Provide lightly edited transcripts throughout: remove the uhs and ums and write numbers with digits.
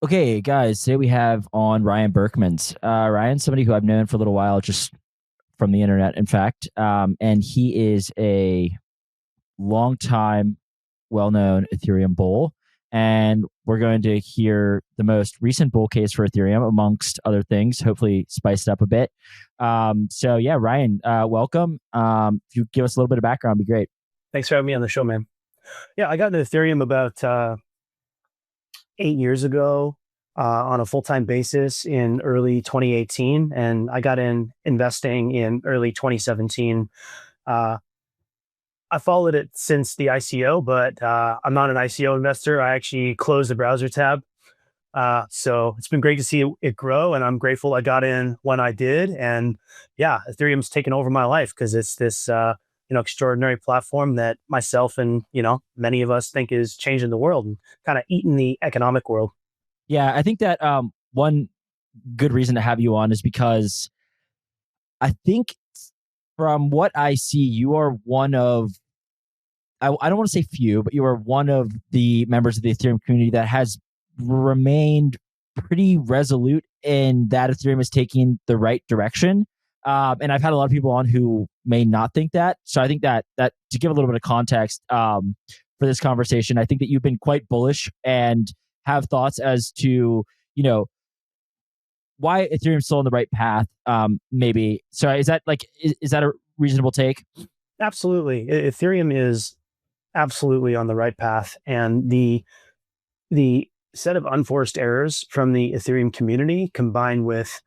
Okay, guys, today we have on Ryan Berckmans. Ryan, somebody who I've known for a little while, just from the internet, in fact. And he is a long-time, well-known Ethereum bull. And we're going to hear the most recent bull case for Ethereum, amongst other things, hopefully spiced up a bit. So yeah, Ryan, welcome. If you give us a little bit of background, it'd be great. Thanks for having me on the show, man. Yeah, I got into Ethereum about 8 years ago on a full-time basis in early 2018, and I got in investing in early 2017. I followed it since the ICO, but I'm not an ICO investor. I actually closed the browser tab. So it's been great to see it grow, and I'm grateful I got in when I did. And yeah, Ethereum's taken over my life because it's this extraordinary platform that myself and many of us think is changing the world and kind of eating the economic world. Yeah, I think that one good reason to have you on is because I think from what I see, you are one of, I don't want to say few, but you are one of the members of the Ethereum community that has remained pretty resolute in that Ethereum is taking the right direction. And I've had a lot of people on who may not think that. So I think that to give a little bit of context for this conversation, I think that you've been quite bullish and have thoughts as to, why Ethereum's still on the right path, maybe. So is that a reasonable take? Absolutely. Ethereum is absolutely on the right path. And the set of unforced errors from the Ethereum community combined with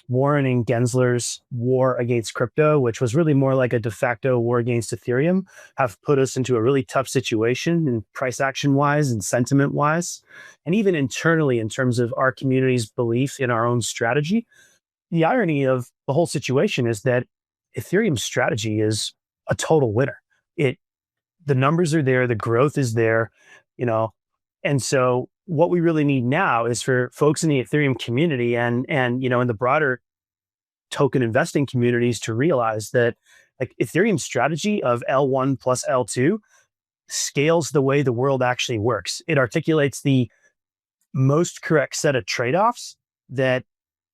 Warren and Gensler's war against crypto, which was really more like a de facto war against Ethereum, have put us into a really tough situation in price action wise and sentiment wise, and even internally in terms of our community's belief in our own strategy. The irony of the whole situation is that Ethereum's strategy is a total winner. The numbers are there, the growth is there, and so what we really need now is for folks in the Ethereum community and in the broader token investing communities to realize that like Ethereum's strategy of L1 plus L2 scales the way the world actually works. It articulates the most correct set of trade-offs that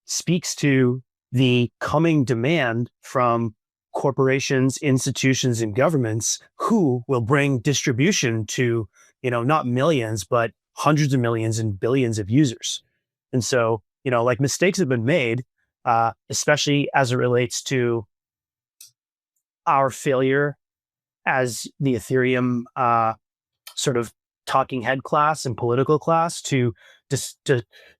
speaks to the coming demand from corporations, institutions, and governments who will bring distribution to, not millions, but hundreds of millions and billions of users. And so, mistakes have been made, especially as it relates to our failure as the Ethereum sort of talking head class and political class to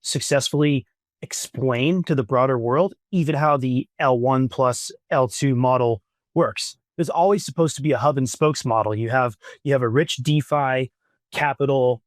successfully explain to the broader world even how the L1 plus L2 model works. There's always supposed to be a hub and spokes model. You have a rich DeFi capital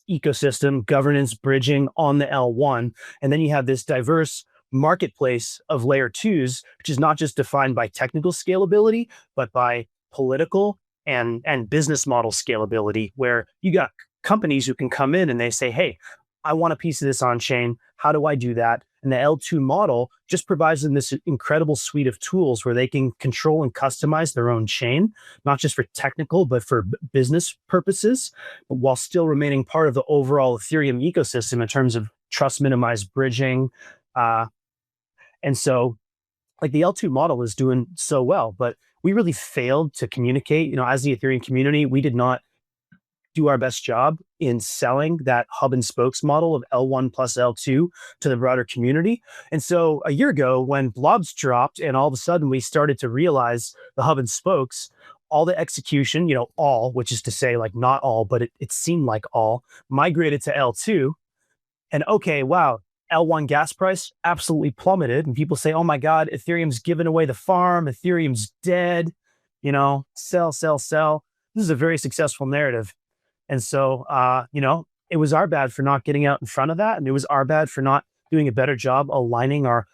ecosystem, governance, bridging on the L1. And then you have this diverse marketplace of layer twos, which is not just defined by technical scalability, but by political and business model scalability, where you got companies who can come in and they say, hey, I want a piece of this on chain. How do I do that? And the L2 model just provides them this incredible suite of tools where they can control and customize their own chain, not just for technical, but for business purposes, while still remaining part of the overall Ethereum ecosystem in terms of trust minimized bridging. And so like the L2 model is doing so well, but we really failed to communicate, as the Ethereum community, we did not do our best job in selling that hub and spokes model of L1 plus L2 to the broader community. And so a year ago when Blobs dropped and all of a sudden we started to realize the hub and spokes, all the execution, all, which is to say like not all, but it seemed like all, migrated to L2. And okay, wow, L1 gas price absolutely plummeted. And people say, oh my God, Ethereum's given away the farm. Ethereum's dead, sell, sell, sell. This is a very successful narrative. And so, it was our bad for not getting out in front of that. And it was our bad for not doing a better job aligning our,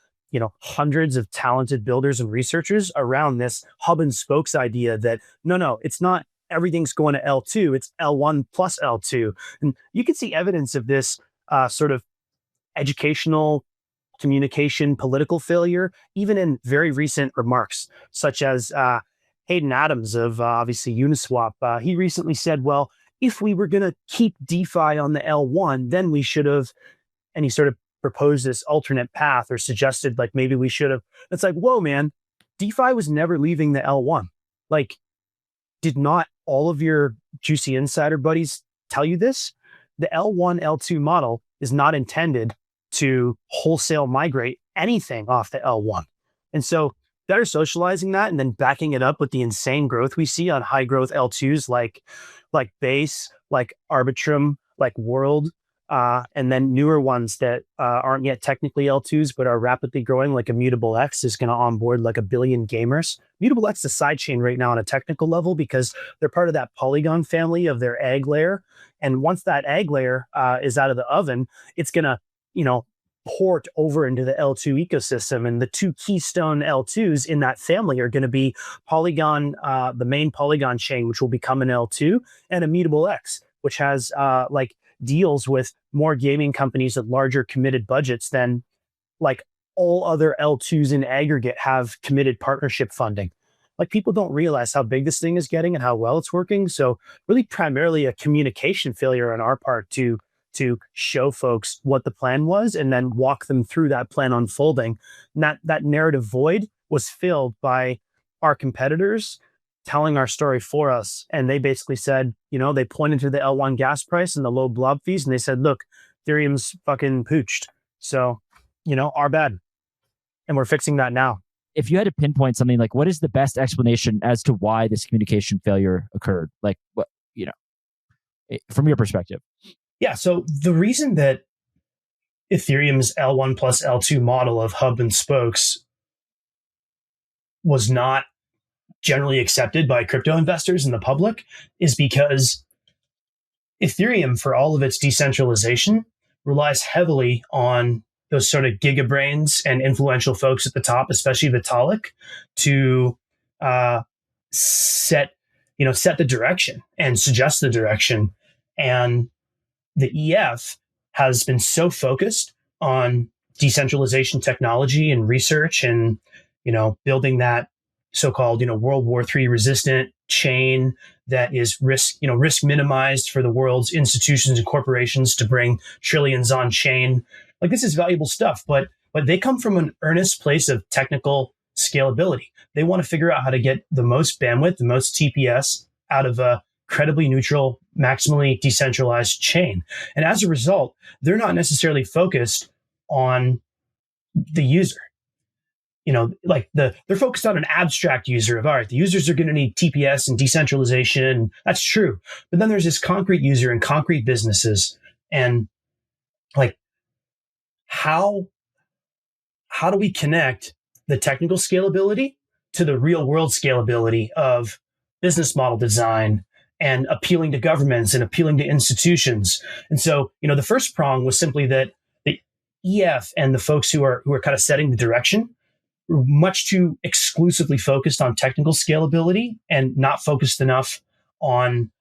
hundreds of talented builders and researchers around this hub and spokes idea that, no, it's not everything's going to L2, it's L1 plus L2. And you can see evidence of this sort of educational communication, political failure, even in very recent remarks, such as Hayden Adams of obviously Uniswap. He recently said, well, if we were going to keep DeFi on the L1, then we should have, and he sort of proposed this alternate path or suggested like maybe we should have. It's like, whoa, man, DeFi was never leaving the L1. Like, did not all of your juicy insider buddies tell you this? The L1, L2 model is not intended to wholesale migrate anything off the L1. And so better socializing that and then backing it up with the insane growth we see on high growth L2s like Base, like Arbitrum, like World, and then newer ones that aren't yet technically L2s, but are rapidly growing, like Immutable X is going to onboard like 1 billion gamers. Immutable X is a sidechain right now on a technical level because they're part of that Polygon family of their egg layer. And once that egg layer is out of the oven, it's going to, port over into the L2 ecosystem. And the two keystone L2s in that family are going to be Polygon, the main Polygon chain, which will become an L2, and Immutable X, which has deals with more gaming companies with larger committed budgets than like all other L2s in aggregate have committed partnership funding. Like, people don't realize how big this thing is getting and how well it's working. So really primarily a communication failure on our part to show folks what the plan was and then walk them through that plan unfolding. And that narrative void was filled by our competitors telling our story for us. And they basically said, they pointed to the L1 gas price and the low blob fees. And they said, look, Ethereum's fucking pooched. So, our bad. And we're fixing that now. If you had to pinpoint something, like, what is the best explanation as to why this communication failure occurred? Like, what, from your perspective? Yeah. So the reason that Ethereum's L1 plus L2 model of hub and spokes was not generally accepted by crypto investors and the public is because Ethereum, for all of its decentralization, relies heavily on those sort of gigabrains and influential folks at the top, especially Vitalik, to set the direction and suggest the direction. And the EF has been so focused on decentralization technology and research and, building that so-called, World War III resistant chain that is risk minimized for the world's institutions and corporations to bring trillions on chain. Like, this is valuable stuff, but they come from an earnest place of technical scalability. They want to figure out how to get the most bandwidth, the most TPS out of a incredibly neutral, maximally decentralized chain. And as a result, they're not necessarily focused on the user. They're focused on an abstract user of, all right, the users are going to need TPS and decentralization. That's true. But then there's this concrete user and concrete businesses. And how do we connect the technical scalability to the real world scalability of business model design and appealing to governments and appealing to institutions? And so, the first prong was simply that the EF and the folks who are kind of setting the direction were much too exclusively focused on technical scalability and not focused enough on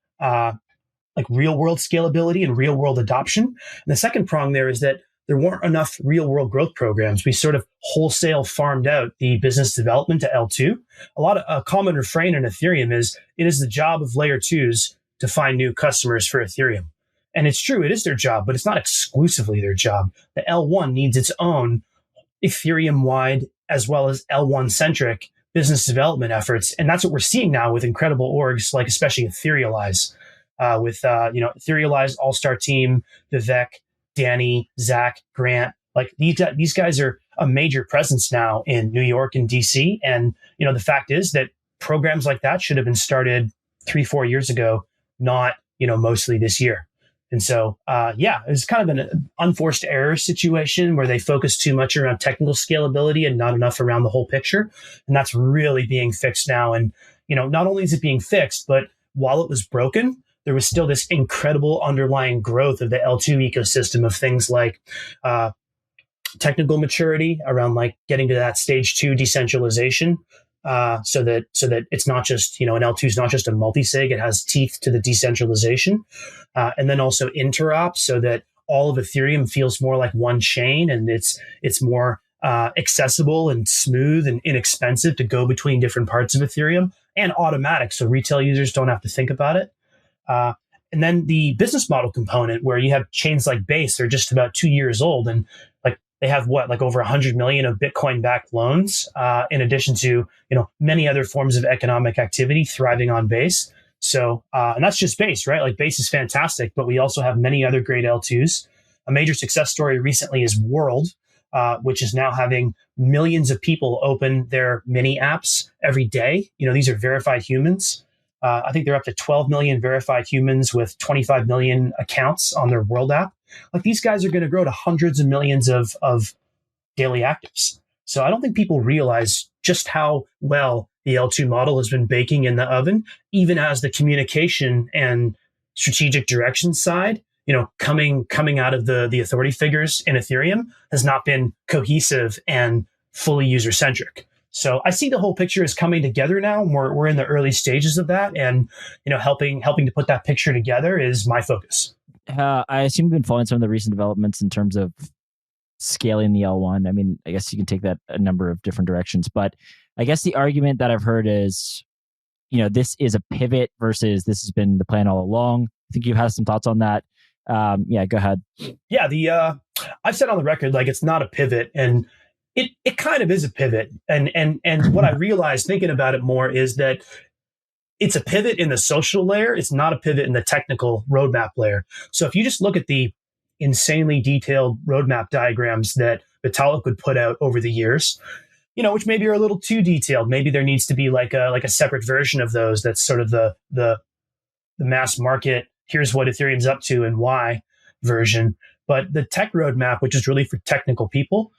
real world scalability and real world adoption. And the second prong there is that there weren't enough real world growth programs. We sort of wholesale farmed out the business development to L2. A common refrain in Ethereum is, it is the job of layer twos to find new customers for Ethereum. And it's true, it is their job, but it's not exclusively their job. The L1 needs its own Ethereum wide as well as L1 centric business development efforts. And that's what we're seeing now with incredible orgs, like especially Etherealize, with Etherealize All-Star Team, Vivek, Danny, Zach, Grant. Like, these guys are a major presence now in New York and DC. And, the fact is that programs like that should have been started 3-4 years ago, not, mostly this year. And so, it was kind of an unforced error situation where they focused too much around technical scalability and not enough around the whole picture. And that's really being fixed now. And, not only is it being fixed, but while it was broken, there was still this incredible underlying growth of the L2 ecosystem of things like technical maturity around like getting to that stage 2 decentralization, so that it's not just, an L2 is not just a multi-sig, it has teeth to the decentralization. And then also interop, so that all of Ethereum feels more like one chain and it's more accessible and smooth and inexpensive to go between different parts of Ethereum, and automatic, so retail users don't have to think about it. And then the business model component, where you have chains like Base, they're just about 2 years old, and like they have like over 100 million of Bitcoin-backed loans, in addition to many other forms of economic activity thriving on Base. So, and that's just Base, right? Like Base is fantastic, but we also have many other great L2s. A major success story recently is World, which is now having millions of people open their mini apps every day. These are verified humans. I think they're up to 12 million verified humans with 25 million accounts on their World app. Like these guys are going to grow to hundreds of millions of daily actives. So I don't think people realize just how well the L2 model has been baking in the oven, even as the communication and strategic direction side, coming out of the authority figures in Ethereum has not been cohesive and fully user centric. So I see the whole picture is coming together now. We're in the early stages of that, and helping to put that picture together is my focus. I assume you've been following some of the recent developments in terms of scaling the L1. I mean, I guess you can take that a number of different directions, but I guess the argument that I've heard is, this is a pivot versus this has been the plan all along. I think you've had some thoughts on that. Yeah, go ahead. Yeah, I've said on the record, like, it's not a pivot, and it kind of is a pivot. And what I realized thinking about it more is that it's a pivot in the social layer. It's not a pivot in the technical roadmap layer. So if you just look at the insanely detailed roadmap diagrams that Vitalik would put out over the years, which maybe are a little too detailed. Maybe there needs to be like a separate version of those that's sort of the mass market, here's what Ethereum's up to and why version. But the tech roadmap, which is really for technical people,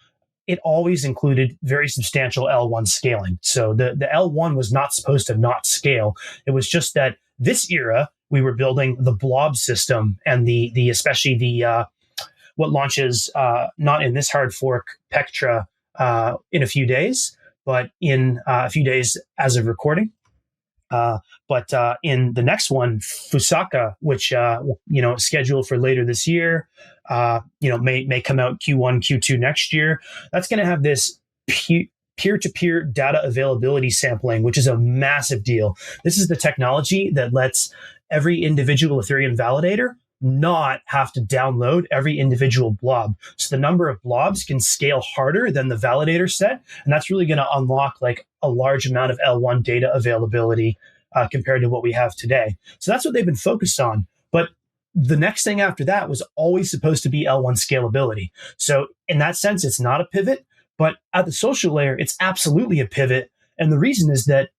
it always included very substantial L1 scaling. So the L1 was not supposed to not scale. It was just that this era, we were building the blob system and the especially the what launches not in this hard fork Pectra in a few days, but in a few days as of recording. But in the next one, Fusaka, which is scheduled for later this year, may come out Q1, Q2 next year. That's going to have this peer-to-peer data availability sampling, which is a massive deal. This is the technology that lets every individual Ethereum validator not have to download every individual blob. So the number of blobs can scale harder than the validator set. And that's really going to unlock like a large amount of L1 data availability compared to what we have today. So that's what they've been focused on. But the next thing after that was always supposed to be L1 scalability. So in that sense, it's not a pivot, but at the social layer, it's absolutely a pivot. And the reason is that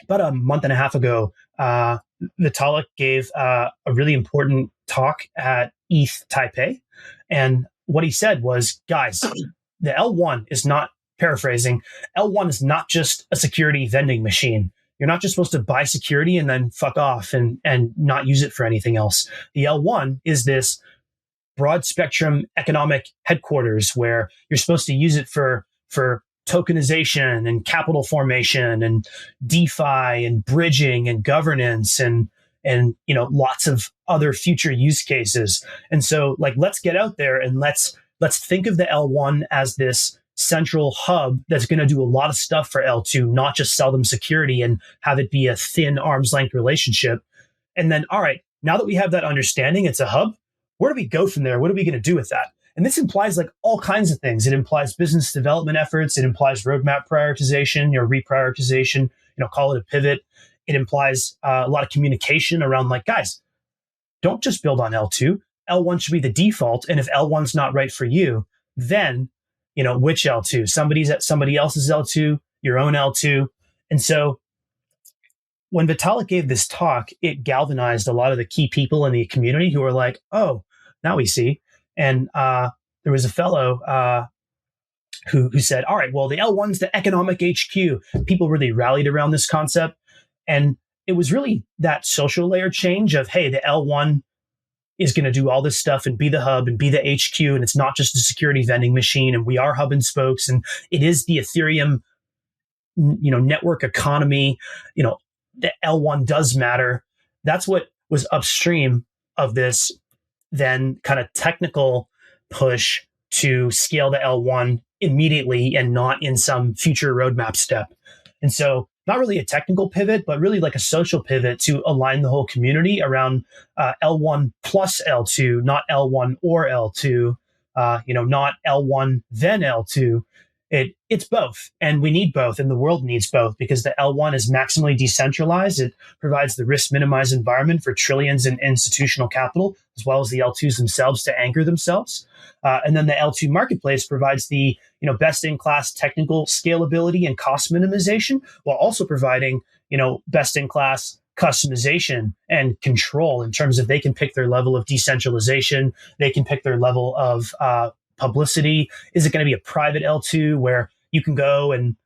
about a month and a half ago, Vitalik gave a really important talk at ETH Taipei. And what he said was, guys, the L1 is not, paraphrasing, L1 is not just a security vending machine. You're not just supposed to buy security and then fuck off and not use it for anything else. The L1 is this broad spectrum economic headquarters where you're supposed to use it for tokenization and capital formation and DeFi and bridging and governance and lots of other future use cases. And so like, let's get out there and let's think of the L1 as this central hub that's going to do a lot of stuff for L2, not just sell them security and have it be a thin arm's length relationship. And then, all right, now that we have that understanding, it's a hub. Where do we go from there? What are we going to do with that? And this implies like all kinds of things. It implies business development efforts. It implies roadmap prioritization, reprioritization, call it a pivot. It implies a lot of communication around like, guys, don't just build on L2. L1 should be the default. And if L1's not right for you, then, which L2? Somebody else's L2, your own L2. And so when Vitalik gave this talk, it galvanized a lot of the key people in the community who were like, oh, now we see. And there was a fellow who said, all right, well, the L1's the economic HQ. People really rallied around this concept. And it was really that social layer change of, hey, the L1 is going to do all this stuff and be the hub and be the HQ. And it's not just a security vending machine. And we are hub and spokes. And it is the Ethereum, network economy. The L1 does matter. That's what was upstream of this then kind of technical push to scale the L1 immediately and not in some future roadmap step. And so not really a technical pivot, but really like a social pivot to align the whole community around L1 plus L2, not L1 or L2, not L1 then L2. It's both, and we need both, and the world needs both because the L1 is maximally decentralized. It provides the risk minimized environment for trillions in institutional capital, as well as the L2s themselves to anchor themselves. And then the L2 marketplace provides the best in class technical scalability and cost minimization, while also providing best in class customization and control in terms of they can pick their level of decentralization, they can pick their level of publicity. Is it going to be a private L2 where you can go and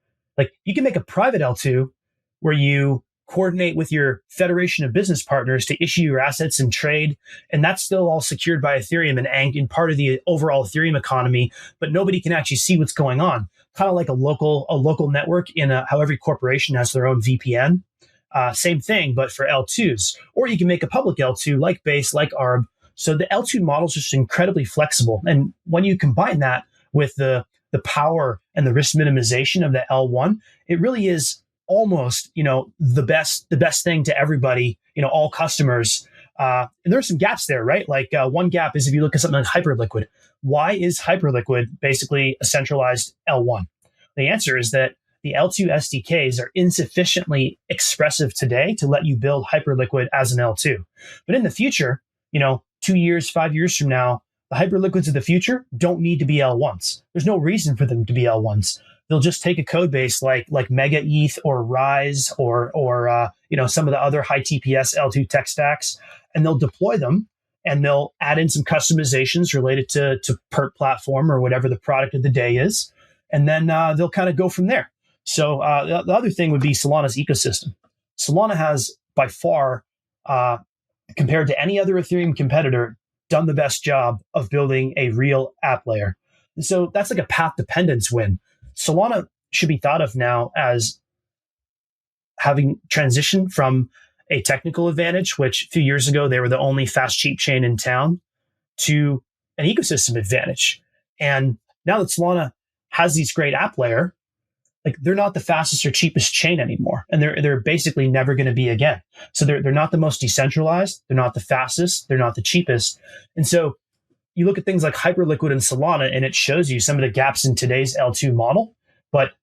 you can make a private L2 where you coordinate with your federation of business partners to issue your assets and trade. And that's still all secured by Ethereum and part of the overall Ethereum economy, but nobody can actually see what's going on. Kind of like a local network how every corporation has their own VPN. Same thing, but for L2s. Or you can make a public L2 like Base, like ARB. So the L2 model is just incredibly flexible. And when you combine that with the power and the risk minimization of the L1, it really is almost, the best thing to everybody, all customers. And there are some gaps there, right? One gap is if you look at something like Hyperliquid. Why is Hyperliquid basically a centralized L1? The answer is that the L2 SDKs are insufficiently expressive today to let you build Hyperliquid as an L2. But in the future, 2 years, 5 years from now, the Hyperliquids of the future don't need to be L1s. There's no reason for them to be L1s. They'll just take a code base like Mega ETH or Rise or some of the other high TPS L2 tech stacks, and they'll deploy them and they'll add in some customizations related to PERT platform or whatever the product of the day is. And then they'll kind of go from there. So the other thing would be Solana's ecosystem. Solana has by far, compared to any other Ethereum competitor, done the best job of building a real app layer. And so that's like a path dependence win. Solana should be thought of now as having transitioned from a technical advantage, which a few years ago they were the only fast, cheap chain in town, to an ecosystem advantage. And now that Solana has these great app layer, they're not the fastest or cheapest chain anymore. And they're basically never going to be again. So they're not the most decentralized. They're not the fastest. They're not the cheapest. And so you look at things like Hyperliquid and Solana, and it shows you some of the gaps in today's L2 model. But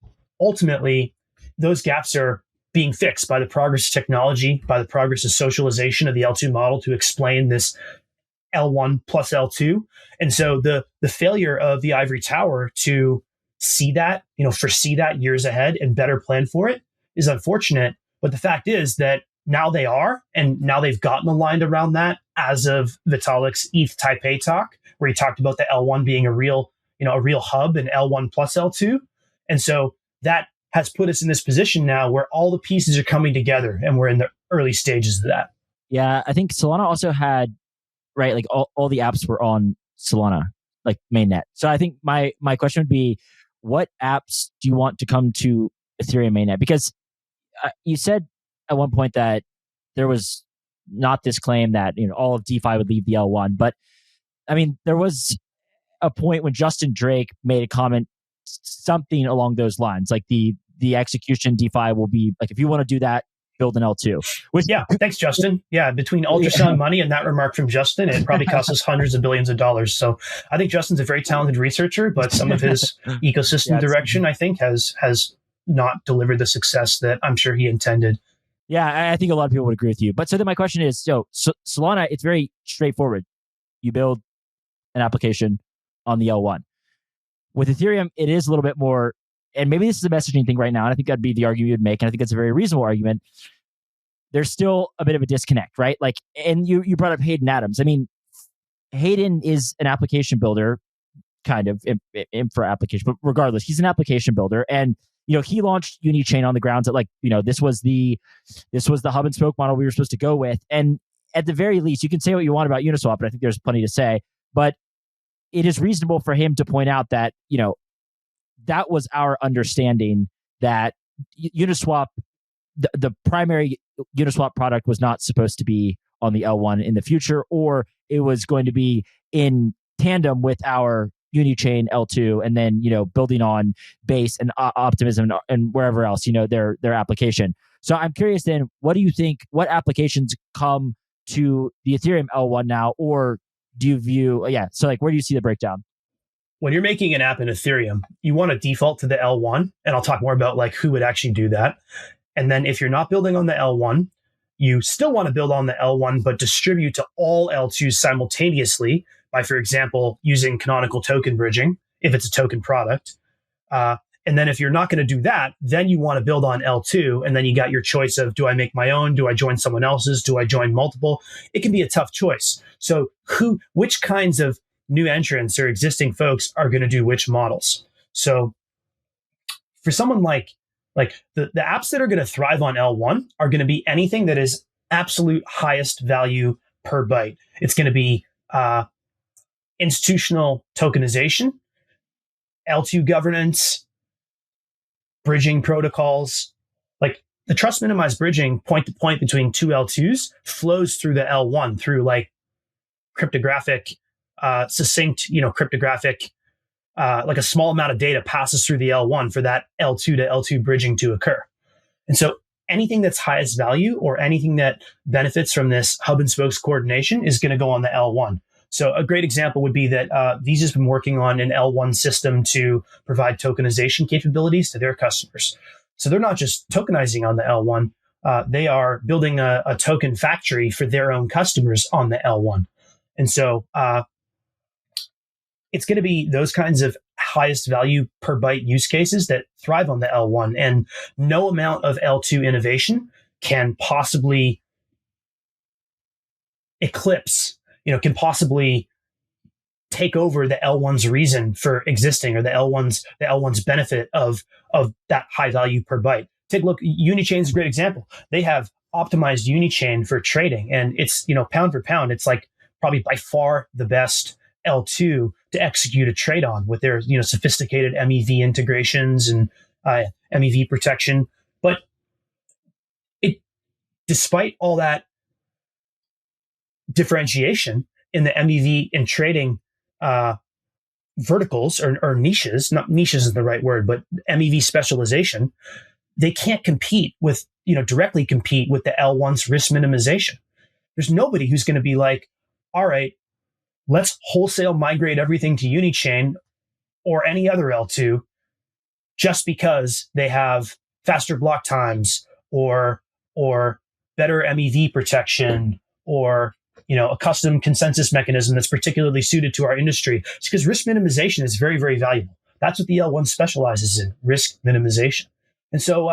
ultimately, those gaps are being fixed by the progress of technology, by the progress of socialization of the L2 model to explain this L1 plus L2. And so the failure of the ivory tower to see that, foresee that years ahead and better plan for it is unfortunate. But the fact is that now they are, and now they've gotten aligned around that as of Vitalik's ETH Taipei talk, where he talked about the L1 being a real hub and L1 plus L2. And so that has put us in this position now where all the pieces are coming together, and we're in the early stages of that. Yeah, I think Solana also had, right, all the apps were on Solana, mainnet. So I think my question would be, what apps do you want to come to Ethereum mainnet? Because you said at one point that there was not this claim that all of DeFi would leave the L1, but I mean there was a point when Justin Drake made a comment, something along those lines, the execution DeFi will be if you want to do that, build an L2. Yeah, thanks, Justin. Yeah, between ultrasound money and that remark from Justin, it probably cost us hundreds of billions of dollars. So I think Justin's a very talented researcher, but some of his ecosystem direction, I think, has not delivered the success that I'm sure he intended. Yeah, I think a lot of people would agree with you. But so then my question is, Solana, it's very straightforward. You build an application on the L1. With Ethereum, it is a little bit more, and maybe this is a messaging thing right now, and I think that'd be the argument you'd make, and I think it's a very reasonable argument. There's still a bit of a disconnect, right? And you brought up Hayden Adams. I mean, Hayden is an application builder, kind of infra application, but regardless, he's an application builder, and he launched Unichain on the grounds that this was the hub and spoke model we were supposed to go with. And at the very least, you can say what you want about Uniswap, but I think there's plenty to say. But it is reasonable for him to point out that that was our understanding, that Uniswap, the primary Uniswap product, was not supposed to be on the L1 in the future, or it was going to be in tandem with our Unichain L2, and then building on Base and Optimism and wherever else their application. So I'm curious then, what do you think? What applications come to the Ethereum L1 now, or do you view? So like, where do you see the breakdown? When you're making an app in Ethereum, you want to default to the L1, and I'll talk more about like who would actually do that. And then if you're not building on the L1, you still want to build on the L1, but distribute to all L2s simultaneously by, for example, using canonical token bridging, if it's a token product. And then if you're not going to do that, then you want to build on L2. And then you got your choice of, do I make my own? Do I join someone else's? Do I join multiple? It can be a tough choice. So which kinds of new entrants or existing folks are going to do which models? So for someone like the apps that are going to thrive on L1 are going to be anything that is absolute highest value per byte. It's going to be institutional tokenization, L2 governance, bridging protocols. Like the trust minimized bridging point to point between two L2s flows through the L1 through like cryptographic, succinct, cryptographic, like a small amount of data passes through the L1 for that L2 to L2 bridging to occur. And so anything that's highest value or anything that benefits from this hub and spokes coordination is going to go on the L1. So a great example would be that Visa's been working on an L1 system to provide tokenization capabilities to their customers. So they're not just tokenizing on the L1, they are building a token factory for their own customers on the L1. And so it's going to be those kinds of highest value per byte use cases that thrive on the L1. And no amount of L2 innovation can possibly eclipse, can possibly take over the L1's reason for existing, or the L1's benefit of that high value per byte. Take a look. Unichain is a great example. They have optimized Unichain for trading, and it's, pound for pound, it's like probably by far the best L2 to execute a trade on with their, sophisticated MEV integrations and MEV protection. But despite all that differentiation in the MEV and trading verticals or niches, not niches is the right word, but MEV specialization, they can't directly compete with the L1's risk minimization. There's nobody who's going to be like, all right, let's wholesale migrate everything to Unichain or any other L2 just because they have faster block times or better MEV protection or a custom consensus mechanism that's particularly suited to our industry. It's because risk minimization is very, very valuable. That's what the L1 specializes in, risk minimization. And so,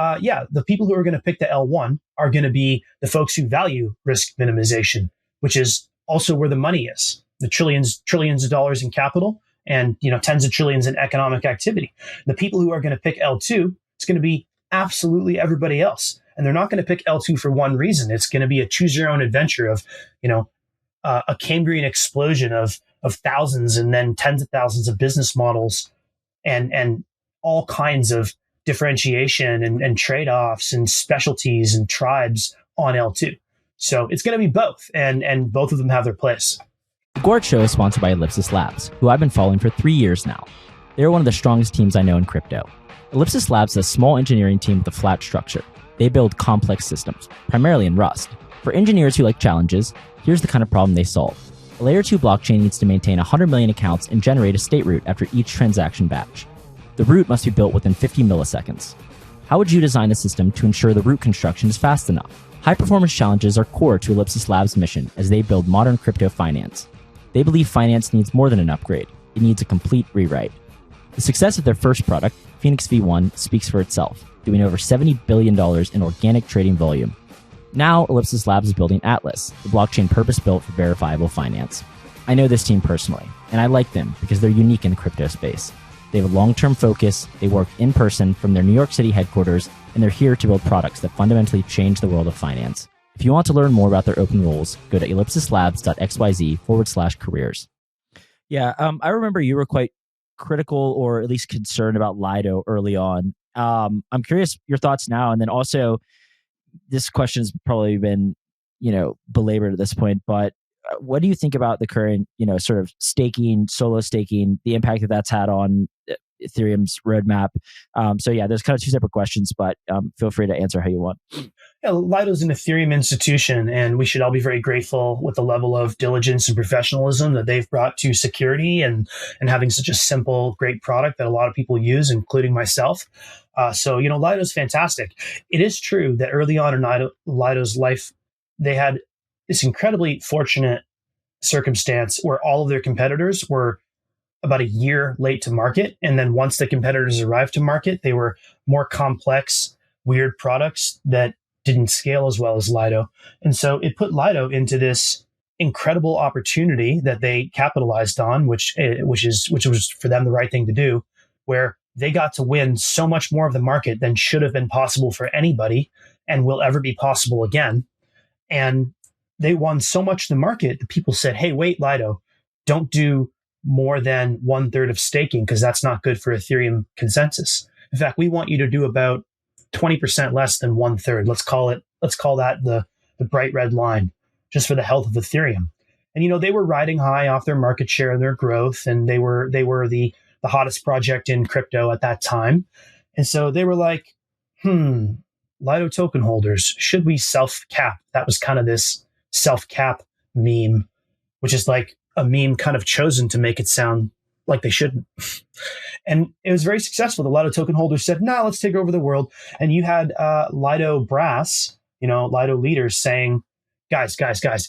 the people who are going to pick the L1 are going to be the folks who value risk minimization, which is also where the money is. The trillions of dollars in capital and, tens of trillions in economic activity. The people who are going to pick L2, it's going to be absolutely everybody else. And they're not going to pick L2 for one reason. It's going to be a choose your own adventure of, a Cambrian explosion of thousands and then tens of thousands of business models and all kinds of differentiation and trade-offs and specialties and tribes on L2. So it's going to be both, and both of them have their place. The Gwart Show is sponsored by Ellipsis Labs, who I've been following for 3 years now. They're one of the strongest teams I know in crypto. Ellipsis Labs is a small engineering team with a flat structure. They build complex systems, primarily in Rust. For engineers who like challenges, here's the kind of problem they solve. A layer 2 blockchain needs to maintain 100 million accounts and generate a state root after each transaction batch. The root must be built within 50 milliseconds. How would you design a system to ensure the root construction is fast enough? High-performance challenges are core to Ellipsis Labs' mission as they build modern crypto finance. They believe finance needs more than an upgrade. It needs a complete rewrite. The success of their first product, Phoenix V1, speaks for itself, doing over $70 billion in organic trading volume. Now, Ellipsis Labs is building Atlas, the blockchain purpose-built for verifiable finance. I know this team personally, and I like them because they're unique in the crypto space. They have a long-term focus, they work in person from their New York City headquarters, and they're here to build products that fundamentally change the world of finance. If you want to learn more about their open roles, go to ellipsislabs.xyz/careers. Yeah, I remember you were quite critical or at least concerned about Lido early on. I'm curious your thoughts now, and then also, this question's probably been, belabored at this point, but what do you think about the current, sort of staking, solo staking, the impact that that's had on Ethereum's roadmap? So yeah, there's kind of two separate questions, but feel free to answer how you want. Yeah, Lido's an Ethereum institution, and we should all be very grateful with the level of diligence and professionalism that they've brought to security and having such a simple, great product that a lot of people use, including myself. So Lido's fantastic. It is true that early on in Lido's life, they had this incredibly fortunate circumstance where all of their competitors were about a year late to market. And then once the competitors arrived to market, they were more complex, weird products that didn't scale as well as Lido. And so it put Lido into this incredible opportunity that they capitalized on, which was for them the right thing to do, where they got to win so much more of the market than should have been possible for anybody and will ever be possible again. And they won so much of the market that people said, hey, wait, Lido, don't do more than 1/3 of staking because that's not good for Ethereum consensus. In fact, we want you to do about 20% less than 1/3. Let's call that the bright red line, just for the health of Ethereum. And they were riding high off their market share and their growth, and they were the hottest project in crypto at that time. And so they were like, Lido token holders, should we self-cap? That was kind of this self-cap meme, which is like a meme kind of chosen to make it sound like they shouldn't. And it was very successful. The Lido token holders said, nah, let's take over the world. And you had Lido brass, Lido leaders saying, guys,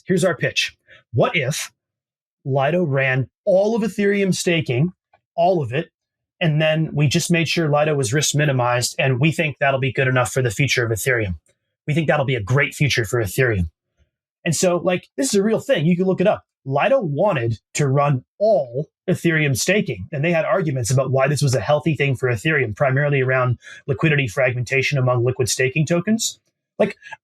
here's our pitch. What if Lido ran all of Ethereum staking, all of it, and then we just made sure Lido was risk minimized, and we think that'll be good enough for the future of Ethereum. We think that'll be a great future for Ethereum. And so, this is a real thing. You can look it up. Lido wanted to run all Ethereum staking, and they had arguments about why this was a healthy thing for Ethereum, primarily around liquidity fragmentation among liquid staking tokens.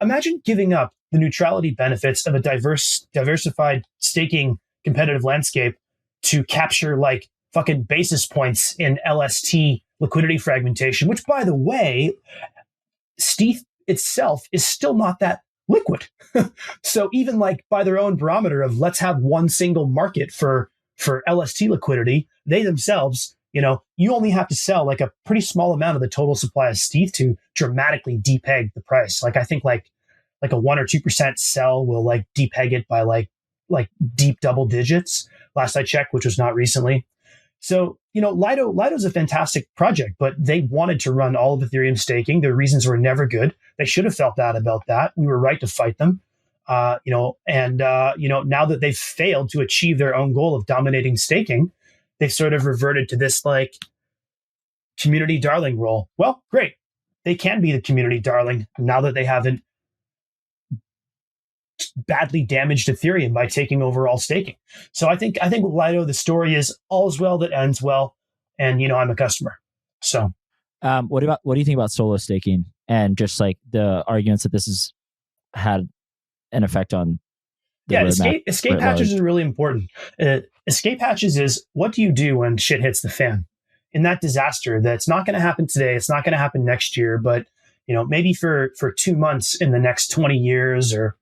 Imagine giving up the neutrality benefits of a diversified staking competitive landscape to capture fucking basis points in LST liquidity fragmentation, which, by the way, Steth itself is still not that liquid. So even by their own barometer of let's have one single market for LST liquidity, they themselves, you only have to sell a pretty small amount of the total supply of Steth to dramatically depeg the price. I think a 1 or 2% sell will depeg it by deep double digits last I checked, which was not recently. So, Lido's a fantastic project, but they wanted to run all of Ethereum staking. Their reasons were never good. They should have felt bad about that. We were right to fight them. Now that they've failed to achieve their own goal of dominating staking, they've sort of reverted to this community darling role. Well, great. They can be the community darling now that they haven't badly damaged Ethereum by taking over all staking. So I think with Lido, the story is all's well that ends well. And, I'm a customer. So what do you think about solo staking and just the arguments that this has had an effect on the roadmap? Escape hatches are really important. Escape hatches is, what do you do when shit hits the fan? In that disaster that's not going to happen today, it's not going to happen next year, but maybe for 2 months in the next 20 years, or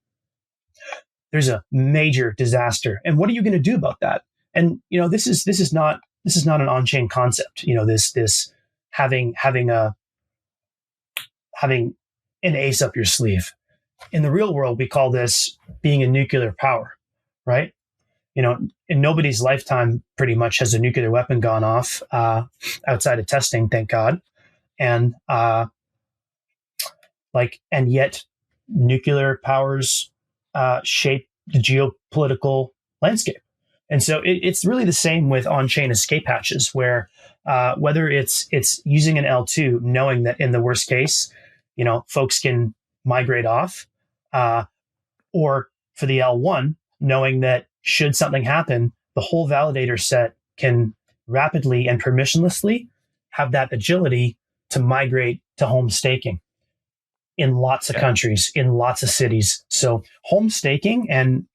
there's a major disaster. And what are you going to do about that? And this is not an on-chain concept. This having an ace up your sleeve. In the real world, we call this being a nuclear power, right? In nobody's lifetime, pretty much, has a nuclear weapon gone off outside of testing, thank God. And and yet nuclear powers shape the geopolitical landscape. And so it's really the same with on-chain escape hatches, where whether it's using an L2, knowing that in the worst case, folks can migrate off, or for the L1, knowing that should something happen, the whole validator set can rapidly and permissionlessly have that agility to migrate to home staking in lots of countries, in lots of cities. So home staking and,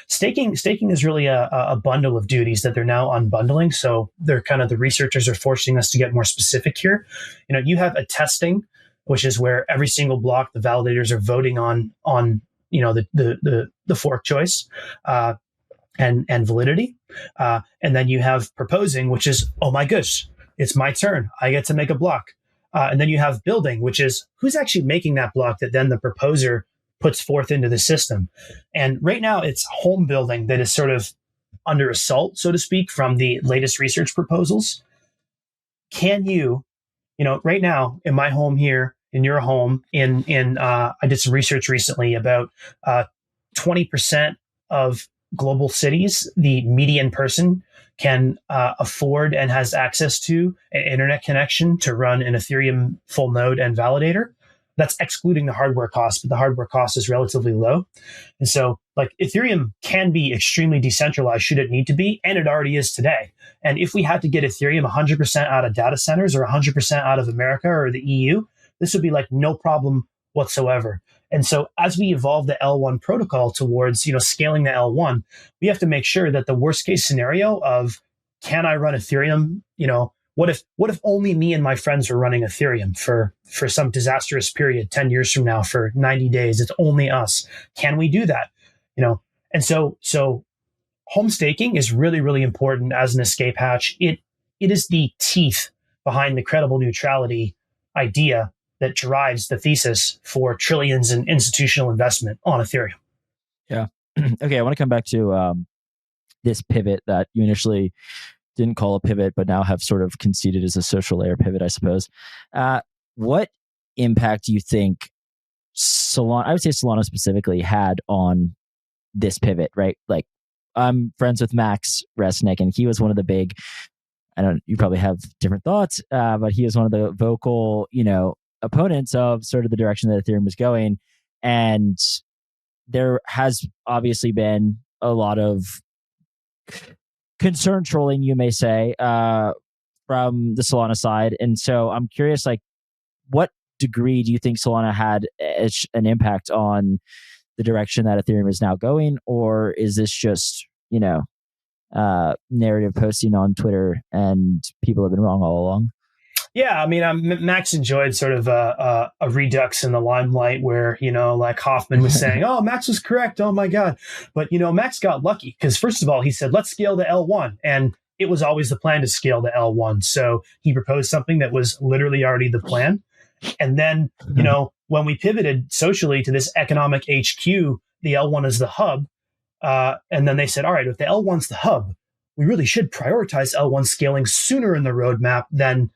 staking is really a bundle of duties that they're now unbundling. So they're the researchers are forcing us to get more specific here. You have a testing, which is where every single block, the validators are voting on the fork choice. and validity. And then you have proposing, which is, oh my gosh, it's my turn. I get to make a block. And then you have building, which is who's actually making that block that then the proposer puts forth into the system. And right now it's home building that is sort of under assault, so to speak, from the latest research proposals. Can you, right now in my home here, in your home, I did some research recently about 20% of global cities, the median person can afford and has access to an internet connection to run an Ethereum full node and validator. That's excluding the hardware cost, but the hardware cost is relatively low. And so like Ethereum can be extremely decentralized should it need to be, and it already is today. And if we had to get Ethereum 100% out of data centers or 100% out of America or the EU, this would be like no problem whatsoever. And so as we evolve the L1 protocol towards, scaling the L1, we have to make sure that the worst case scenario of, can I run Ethereum? What if only me and my friends were running Ethereum for some disastrous period 10 years from now for 90 days? It's only us. Can we do that? And so home staking is really, really important as an escape hatch. It is the teeth behind the credible neutrality idea that drives the thesis for trillions in institutional investment on Ethereum. Yeah. Okay. I want to come back to this pivot that you initially didn't call a pivot, but now have sort of conceded as a social layer pivot, I suppose. What impact do you think Solana, I would say Solana specifically, had on this pivot, right? Like, I'm friends with Max Resnick, and he was one of the big, you probably have different thoughts, but he was one of the vocal, opponents of sort of the direction that Ethereum was going. And there has obviously been a lot of concern trolling, you may say, from the Solana side. And so I'm curious, like, what degree do you think Solana had an impact on the direction that Ethereum is now going? Or is this just, narrative posting on Twitter and people have been wrong all along? Yeah, I mean, Max enjoyed sort of a redux in the limelight where, like Hoffman was saying, oh, Max was correct. Oh, my God. But, Max got lucky because, first of all, he said, let's scale to L1. And it was always the plan to scale to L1. So he proposed something that was literally already the plan. And then, when we pivoted socially to this economic HQ, the L1 is the hub. And then they said, all right, if the L1's the hub, we really should prioritize L1 scaling sooner in the roadmap than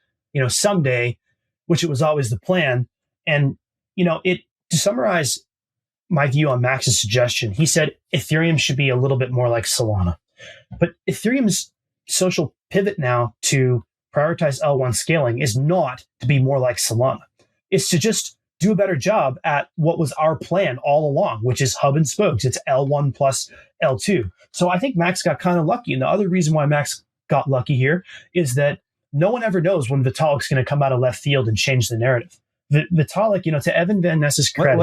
someday, which it was always the plan. And, to summarize my view on Max's suggestion, he said Ethereum should be a little bit more like Solana. But Ethereum's social pivot now to prioritize L1 scaling is not to be more like Solana. It's to just do a better job at what was our plan all along, which is hub and spokes. It's L1 plus L2. So I think Max got kind of lucky. And the other reason why Max got lucky here is that no one ever knows when Vitalik's going to come out of left field and change the narrative. Vitalik, to Evan Van Ness's credit.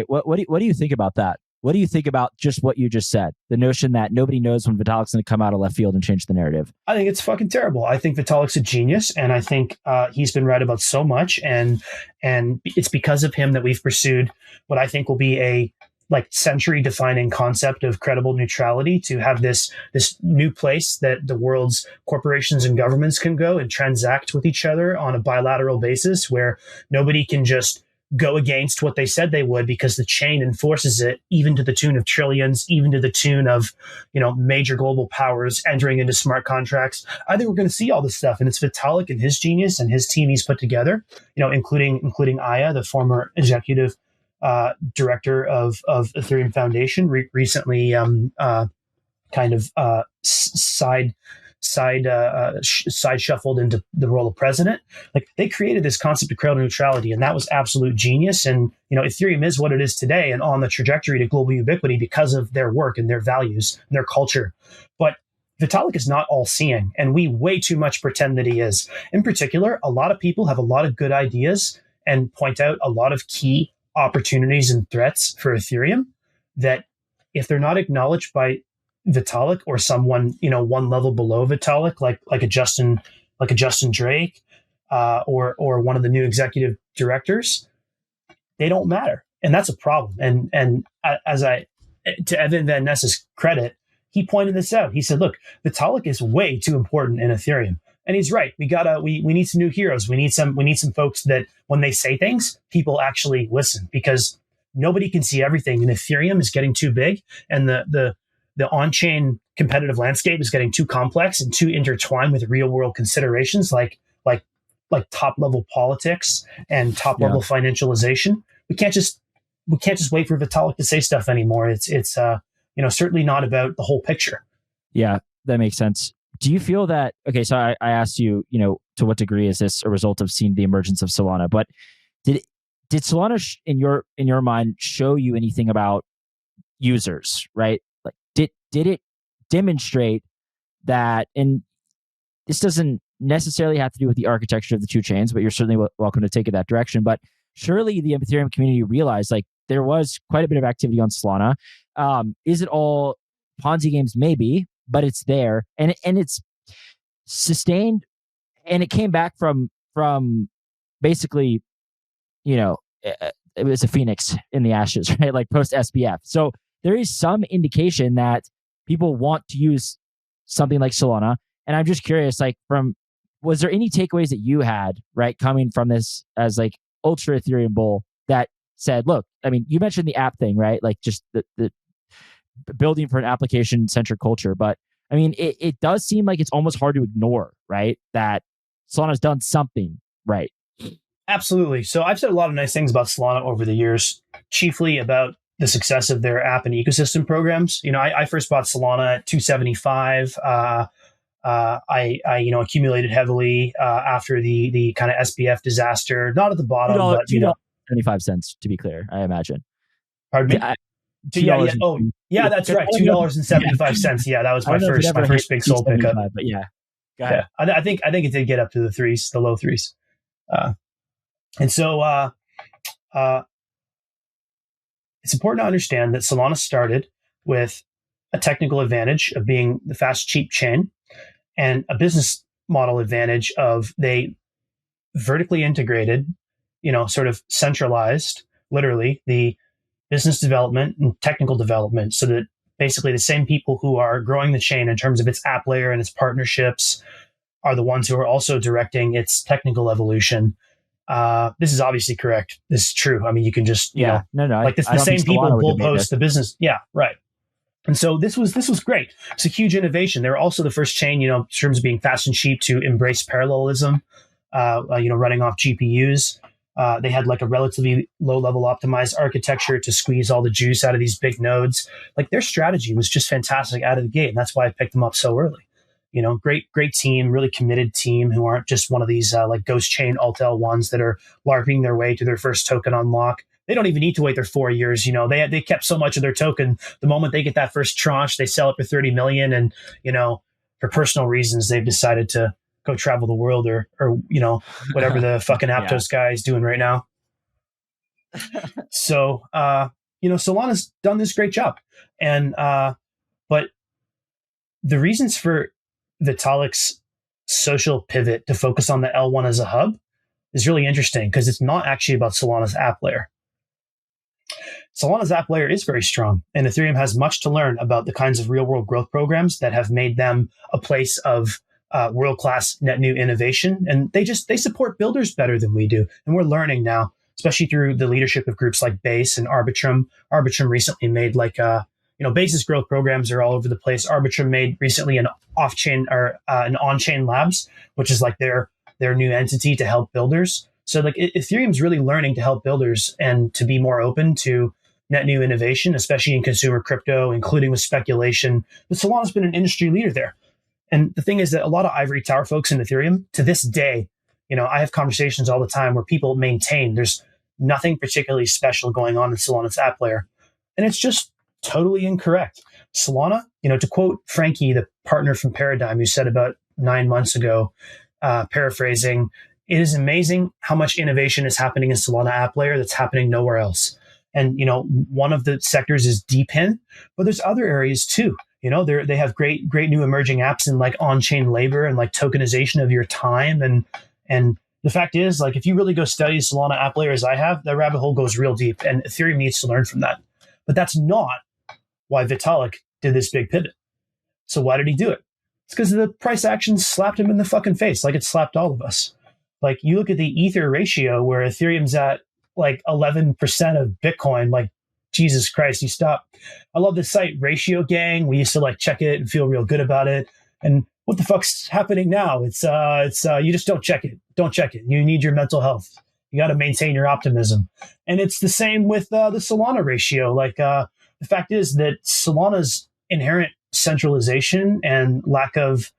What do you think about that? What do you think about just what you just said? The notion that nobody knows when Vitalik's going to come out of left field and change the narrative. I think it's fucking terrible. I think Vitalik's a genius, and I think he's been right about so much, and it's because of him that we've pursued what I think will be a century-defining concept of credible neutrality, to have this new place that the world's corporations and governments can go and transact with each other on a bilateral basis, where nobody can just go against what they said they would because the chain enforces it, even to the tune of trillions, even to the tune of major global powers entering into smart contracts. I think we're going to see all this stuff, and it's Vitalik and his genius and his team he's put together, including Aya, the former executive director of Ethereum Foundation, recently side shuffled into the role of president. Like, they created this concept of credible neutrality, and that was absolute genius. And Ethereum is what it is today and on the trajectory to global ubiquity because of their work and their values and their culture. But Vitalik is not all seeing, and we way too much pretend that he is. In particular, a lot of people have a lot of good ideas and point out a lot of key opportunities and threats for Ethereum that, if they're not acknowledged by Vitalik or someone one level below Vitalik, like a Justin Drake or one of the new executive directors, they don't matter, and that's a problem. And to Evan Van Ness's credit, he pointed this out. He said, look, Vitalik is way too important in Ethereum. And he's right. We need some new heroes. We need some folks that when they say things, people actually listen, because nobody can see everything. And Ethereum is getting too big, and the on-chain competitive landscape is getting too complex and too intertwined with real world considerations like top level politics and top level financialization. We can't just wait for Vitalik to say stuff anymore. It's certainly not about the whole picture. Yeah, that makes sense. Do you feel that, okay, so I asked you, to what degree is this a result of seeing the emergence of Solana, but did Solana in your mind show you anything about users, right? Like did it demonstrate that, and this doesn't necessarily have to do with the architecture of the two chains, but you're certainly welcome to take it that direction. But surely the Ethereum community realized like there was quite a bit of activity on Solana. Is it all Ponzi games? Maybe, but it's there, and it's sustained, and it came back from basically, it was a phoenix in the ashes, right? Like post SBF. So there is some indication that people want to use something like Solana. And I'm just curious, like, was there any takeaways that you had, right, coming from this as like ultra Ethereum bull that said, look, I mean, you mentioned the app thing, right? Like just the building for an application centric culture. But I mean, it does seem like it's almost hard to ignore, right? That Solana's done something right. Absolutely. So I've said a lot of nice things about Solana over the years, chiefly about the success of their app and ecosystem programs. I first bought Solana at 275. I accumulated heavily after the kind of SBF disaster. Not at the bottom, but $0.75 to be clear, I imagine. Pardon me. Yeah, that's right. $2.75. Yeah, that was my first big soul pickup. But yeah, go ahead. Yeah, I think it did get up to the low threes, and so it's important to understand that Solana started with a technical advantage of being the fast, cheap chain, and a business model advantage of they vertically integrated, sort of centralized, literally, the business development and technical development, so that basically the same people who are growing the chain in terms of its app layer and its partnerships are the ones who are also directing its technical evolution. This is obviously correct. This is true. I mean, you can just, like the same people bullpost the business. Yeah, right. And so this was great. It's a huge innovation. They were also the first chain, in terms of being fast and cheap, to embrace parallelism, running off GPUs. They had like a relatively low level optimized architecture to squeeze all the juice out of these big nodes. Like their strategy was just fantastic out of the gate. And that's why I picked them up so early. Great team, really committed team who aren't just one of these like ghost chain alt L1s that are LARPing their way to their first token unlock. They don't even need to wait their 4 years. They kept so much of their token. The moment they get that first tranche, they sell it for 30 million. And, for personal reasons, they've decided to go travel the world or whatever the fucking Aptos guy is doing right now. So, Solana's done this great job. And, but the reasons for Vitalik's social pivot to focus on the L1 as a hub is really interesting, because it's not actually about Solana's app layer. Solana's app layer is very strong, and Ethereum has much to learn about the kinds of real-world growth programs that have made them a place of world-class net new innovation. And they support builders better than we do. And we're learning now, especially through the leadership of groups like Base and Arbitrum. Arbitrum recently made Base's growth programs are all over the place. Arbitrum made recently an off-chain or an on-chain labs, which is like their new entity to help builders. So like Ethereum's really learning to help builders and to be more open to net new innovation, especially in consumer crypto, including with speculation. But Solana's been an industry leader there. And the thing is that a lot of ivory tower folks in Ethereum, to this day, I have conversations all the time where people maintain there's nothing particularly special going on in Solana's app layer. And it's just totally incorrect. Solana, to quote Frankie, the partner from Paradigm, who said about 9 months ago, paraphrasing, it is amazing how much innovation is happening in Solana app layer that's happening nowhere else. And, one of the sectors is DePIN, but there's other areas too. They have great new emerging apps in like on-chain labor and like tokenization of your time. And the fact is, like, if you really go study Solana app layer as I have, that rabbit hole goes real deep, and Ethereum needs to learn from that. But that's not why Vitalik did this big pivot. So why did he do it? It's because the price action slapped him in the fucking face, like it slapped all of us. Like you look at the Ether ratio where Ethereum's at like 11% of Bitcoin, like Jesus Christ, you stop. I love this site, Ratio Gang. We used to like check it and feel real good about it. And what the fuck's happening now? It's you just don't check it. Don't check it. You need your mental health. You got to maintain your optimism. And it's the same with the Solana ratio. Like the fact is that Solana's inherent centralization and lack of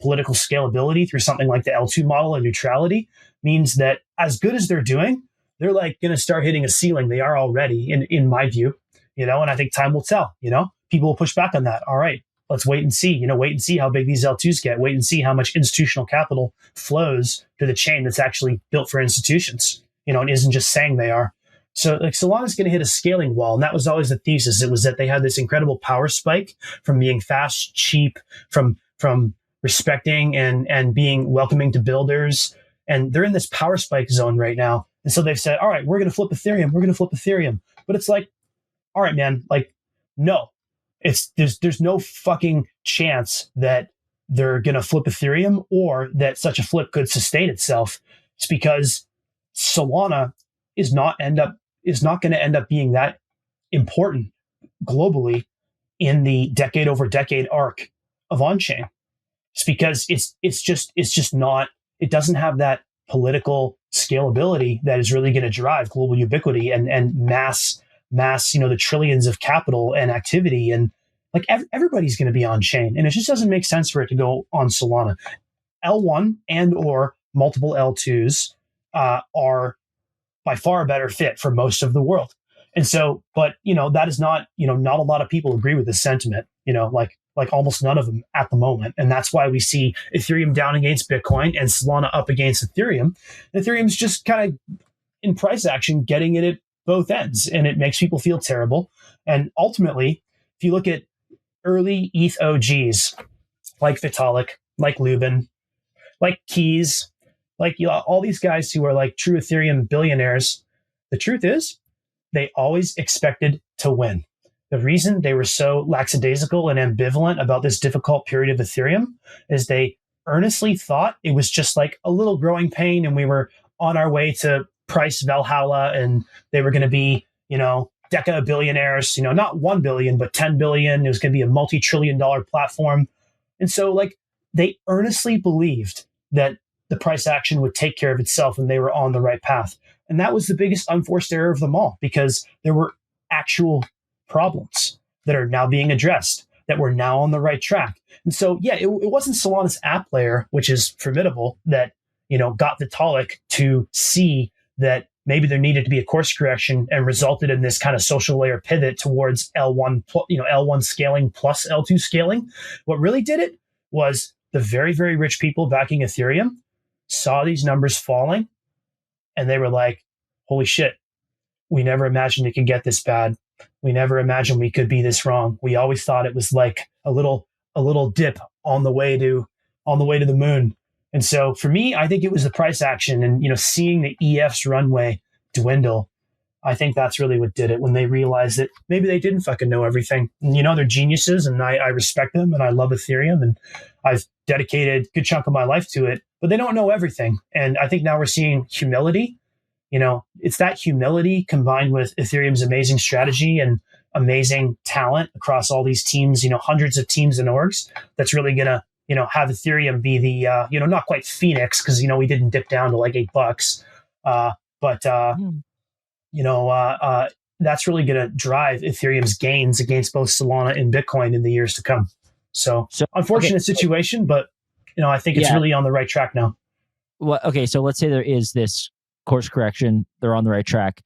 political scalability through something like the L2 model and neutrality means that as good as they're doing, they're like going to start hitting a ceiling. They are already, in my view, and I think time will tell. People will push back on that. All right, let's wait and see. Wait and see how big these L2s get. Wait and see how much institutional capital flows to the chain that's actually built for institutions. And isn't just saying they are. So like Solana's going to hit a scaling wall. And that was always the thesis. It was that they had this incredible power spike from being fast, cheap, from respecting and being welcoming to builders. And they're in this power spike zone right now. And so they've said, all right, we're going to flip Ethereum. We're going to flip Ethereum. But it's like, all right, man, like, no, there's no fucking chance that they're going to flip Ethereum or that such a flip could sustain itself. It's because Solana is not going to end up being that important globally in the decade over decade arc of on-chain. It's because it's just not, it doesn't have that political scalability that is really going to drive global ubiquity and mass, the trillions of capital and activity. And like everybody's going to be on chain. And it just doesn't make sense for it to go on Solana. L1 and or multiple L2s are by far a better fit for most of the world. And so, but that is not, not a lot of people agree with this sentiment, like almost none of them at the moment. And that's why we see Ethereum down against Bitcoin and Solana up against Ethereum. Ethereum's just kind of in price action, getting it at both ends. And it makes people feel terrible. And ultimately, if you look at early ETH OGs, like Vitalik, like Lubin, like Keys, like all these guys who are like true Ethereum billionaires, the truth is they always expected to win. The reason they were so lackadaisical and ambivalent about this difficult period of Ethereum is they earnestly thought it was just like a little growing pain and we were on our way to price Valhalla and they were going to be, deca billionaires, not 1 billion, but 10 billion. It was going to be a multi-trillion-dollar platform. And so like they earnestly believed that the price action would take care of itself and they were on the right path. And that was the biggest unforced error of them all because there were actual problems that are now being addressed, that we're now on the right track. And so, yeah, it wasn't Solana's app layer, which is formidable, that, got Vitalik to see that maybe there needed to be a course correction and resulted in this kind of social layer pivot towards L1, L1 scaling plus L2 scaling. What really did it was the very, very rich people backing Ethereum saw these numbers falling and they were like, holy shit, we never imagined it could get this bad. We never imagined we could be this wrong. We always thought it was like a little dip on the way to the moon. And so for me, I think it was the price action and, seeing the EF's runway dwindle. I think that's really what did it when they realized that maybe they didn't fucking know everything. And, they're geniuses and I respect them and I love Ethereum and I've dedicated a good chunk of my life to it, but they don't know everything. And I think now we're seeing humility. It's that humility combined with Ethereum's amazing strategy and amazing talent across all these teams, hundreds of teams and orgs that's really going to, have Ethereum be the, not quite Phoenix because, we didn't dip down to like $8. That's really going to drive Ethereum's gains against both Solana and Bitcoin in the years to come. So unfortunate situation, but, I think it's really on the right track now. Well, okay. So let's say there is this course correction, they're on the right track.